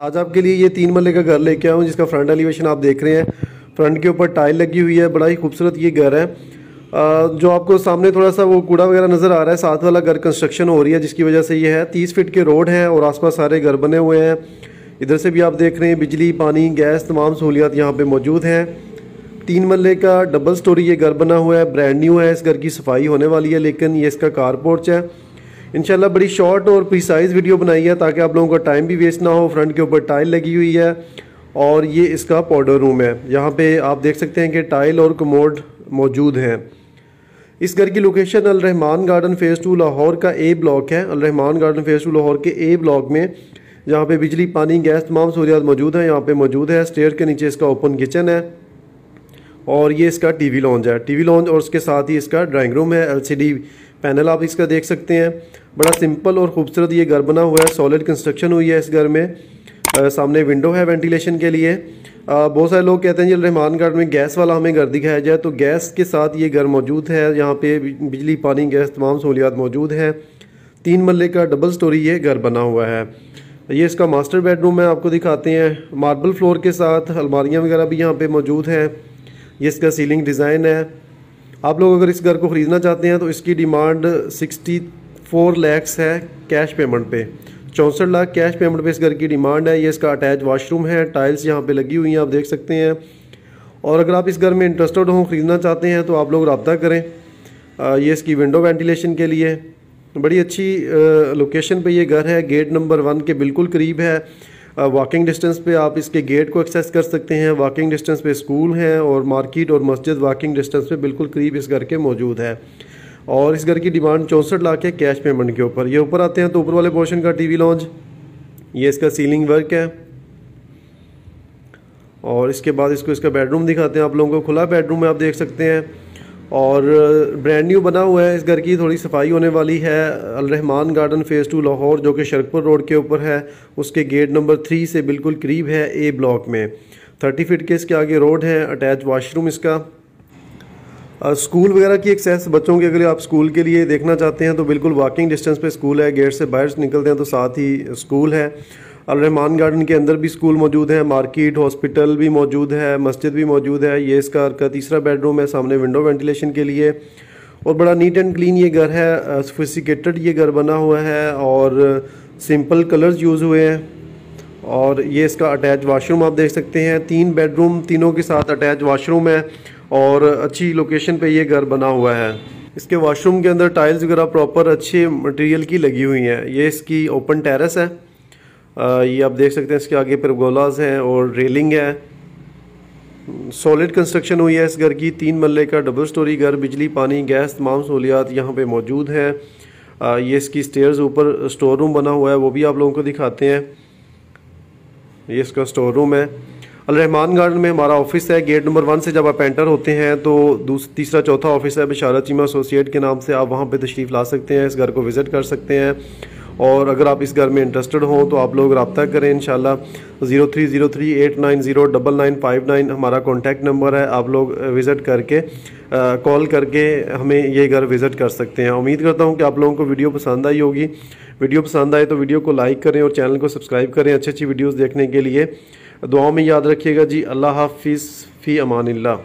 आज आपके लिए ये 3 मरले का घर लेके आया हूँ जिसका फ्रंट एलिवेशन आप देख रहे हैं। फ्रंट के ऊपर टाइल लगी हुई है, बड़ा ही खूबसूरत ये घर है। जो आपको सामने थोड़ा सा वो कूड़ा वगैरह नज़र आ रहा है, साथ वाला घर कंस्ट्रक्शन हो रही है जिसकी वजह से ये है। 30 फीट के रोड हैं और आसपास सारे घर बने हुए हैं। इधर से भी आप देख रहे हैं बिजली, पानी, गैस, तमाम सहूलियात यहाँ पे मौजूद हैं। 3 मरले का डबल स्टोरी ये घर बना हुआ है, ब्रांड न्यू है। इस घर की सफाई होने वाली है, लेकिन ये इसका कार पोर्च है। इंशाल्लाह बड़ी शॉर्ट और प्रिसाइज वीडियो बनाई है ताकि आप लोगों का टाइम भी वेस्ट ना हो। फ्रंट के ऊपर टाइल लगी हुई है और ये इसका पाउडर रूम है। यहाँ पे आप देख सकते हैं कि टाइल और कमोड मौजूद हैं। इस घर की लोकेशन अल रहमान गार्डन फेज़ 2 लाहौर का ए ब्लॉक है। अल रहमान गार्डन फेज़ 2 लाहौर के ए ब्लॉक में, जहाँ पे बिजली, पानी, गैस, तमाम सहूलियात मौजूद हैं, यहाँ पे मौजूद है। स्टेयर के नीचे इसका ओपन किचन है और ये इसका टीवी लॉन्ज है। टीवी लॉन्ज और उसके साथ ही इसका ड्राइंग रूम है। LCD पैनल आप इसका देख सकते हैं। बड़ा सिंपल और खूबसूरत ये घर बना हुआ है। सॉलिड कंस्ट्रक्शन हुई है इस घर में। सामने विंडो है वेंटिलेशन के लिए। बहुत सारे लोग कहते हैं जी रहमान गार्डन में गैस वाला हमें घर दिखाया जाए, तो गैस के साथ ये घर मौजूद है। यहाँ पे बिजली, पानी, गैस, तमाम सहूलियात मौजूद है। 3 मरले का डबल स्टोरी ये घर बना हुआ है। ये इसका मास्टर बेडरूम है, आपको दिखाते हैं। मार्बल फ्लोर के साथ अलमारियाँ वगैरह भी यहाँ पे मौजूद हैं। ये इसका सीलिंग डिज़ाइन है। आप लोग अगर इस घर को ख़रीदना चाहते हैं तो इसकी डिमांड 64 लाख है कैश पेमेंट पे। 64 लाख कैश पेमेंट पे इस घर की डिमांड है। ये इसका अटैच वाशरूम है, टाइल्स यहाँ पे लगी हुई हैं, आप देख सकते हैं। और अगर आप इस घर में इंटरेस्टेड हो, ख़रीदना चाहते हैं तो आप लोग रब्ता करें। ये इसकी विंडो वेंटिलेशन के लिए बड़ी अच्छी लोकेशन पे ये घर है। गेट नंबर 1 के बिल्कुल करीब है। वॉकिंग डिस्टेंस पे आप इसके गेट को एक्सेस कर सकते हैं। वॉकिंग डिस्टेंस पे स्कूल हैं और मार्केट और मस्जिद वॉकिंग डिस्टेंस पे बिल्कुल करीब इस घर के मौजूद है। और इस घर की डिमांड 64 लाख है कैश पेमेंट के ऊपर। ये ऊपर आते हैं तो ऊपर वाले पोर्शन का टीवी लॉन्ज, ये इसका सीलिंग वर्क है। और इसके बाद इसका बेडरूम दिखाते हैं आप लोगों को। खुला बेडरूम है, आप देख सकते हैं। और ब्रांड न्यू बना हुआ है। इस घर की थोड़ी सफाई होने वाली है। अल रहमान गार्डन फेज़ 2 लाहौर, जो कि शरकपुर रोड के ऊपर है, उसके गेट नंबर 3 से बिल्कुल करीब है ए ब्लॉक में। 30 फीट के इसके आगे रोड है। अटैच वाशरूम इसका। स्कूल वगैरह की एक्सेस बच्चों के, अगर आप स्कूल के लिए देखना चाहते हैं तो बिल्कुल वॉकिंग डिस्टेंस पे स्कूल है। गेट से बाहर निकलते हैं तो साथ ही स्कूल है। अल रहमान गार्डन के अंदर भी स्कूल मौजूद है, मार्केट, हॉस्पिटल भी मौजूद है, मस्जिद भी मौजूद है। ये इसका तीसरा बेडरूम है, सामने विंडो वेंटिलेशन के लिए। और बड़ा नीट एंड क्लीन ये घर है। सोफिस्टिकेटेड ये घर बना हुआ है और सिंपल कलर्स यूज़ हुए हैं। और ये इसका अटैच वाशरूम आप देख सकते हैं। 3 बेडरूम, तीनों के साथ अटैच वाशरूम है और अच्छी लोकेशन पे ये घर बना हुआ है। इसके वाशरूम के अंदर टाइल्स वगैरह प्रॉपर अच्छे मटेरियल की लगी हुई हैं। ये इसकी ओपन टेरेस है। ये आप देख सकते हैं। इसके आगे परगोलाज हैं और रेलिंग है। सॉलिड कंस्ट्रक्शन हुई है इस घर की। 3 मरले का डबल स्टोरी घर, बिजली, पानी, गैस, तमाम सहूलियात यहाँ पे मौजूद है। ये इसकी स्टेयर्स ऊपर स्टोर रूम बना हुआ है, वो भी आप लोगों को दिखाते हैं। ये इसका स्टोर रूम है। अल रहमान गार्डन में हमारा ऑफिस है। गेट नंबर 1 से जब आप एंटर होते हैं तो तीसरा चौथा ऑफिस है बिशारत चीमा एसोसिएट के नाम से। आप वहाँ पे तशरीफ़ ला सकते हैं, इस घर को विज़िट कर सकते हैं। और अगर आप इस घर में इंटरेस्टेड हों तो आप लोग रब्ता करें इंशाल्लाह। 030389099959 हमारा कॉन्टैक्ट नंबर है। आप लोग विज़िट करके कॉल करके हमें ये घर विज़िट कर सकते हैं। उम्मीद करता हूँ कि आप लोगों को वीडियो पसंद आई होगी। वीडियो पसंद आए तो वीडियो को लाइक करें और चैनल को सब्सक्राइब करें अच्छी अच्छी वीडियोज़ देखने के लिए। दुआओं में याद रखिएगा जी। अल्लाह हाफिज़, फ़ी अमानिल्लाह।